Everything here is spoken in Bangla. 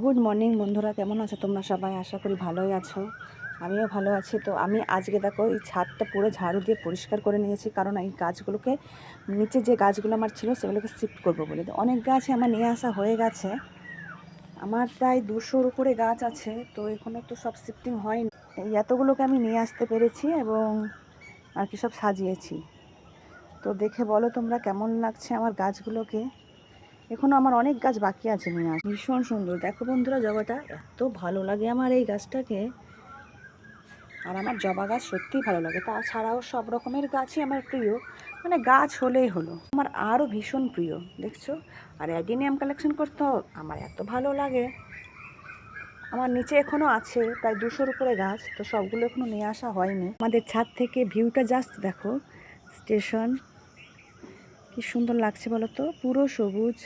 গুড মর্নিং বন্ধুরা, কেমন আছো তোমরা সবাই? আশা করি ভালোই আছো। আমিও ভালো আছি। তো আমি আজকে দেখো এই ছাদটা পুরো ঝাড়ু দিয়ে পরিষ্কার করে নিয়েছি, কারণ এই গাছগুলোকে, নিচে যে গাছগুলো আমার ছিল সেগুলোকে শিফট করবো বলে। তো অনেক গাছই আমার নিয়ে আসা হয়ে গেছে। আমার প্রায় 200-র উপরে গাছ আছে, তো এখনও তো সব শিফটিং হয়নি। এই এতগুলোকে আমি নিয়ে আসতে পেরেছি এবং আর কি সব সাজিয়েছি। তো দেখে বলো তোমরা কেমন লাগছে আমার গাছগুলোকে। এখনও আমার অনেক গাছ বাকি আছে নিয়ে আসা। ভীষণ সুন্দর, দেখো বন্ধুরা, জবাটা এত ভালো লাগে আমার এই গাছটাকে। আর আমার জবা গাছ সত্যিই ভালো লাগে। তাছাড়াও সব রকমের গাছই আমার প্রিয়, মানে গাছ হলেই হলো। আমার আরও ভীষণ প্রিয়, দেখছো। আর অ্যাডিনিয়াম কালেকশন করতেও আমার এত ভালো লাগে। আমার নিচে এখনও আছে প্রায় 200-র উপরে গাছ, তো সবগুলো এখনও নিয়ে আসা হয়নি। আমাদের ছাদ থেকে ভিউটা জাস্ট দেখো, স্টেশন কি সুন্দর লাগছে বলো তো, পুরো সবুজ।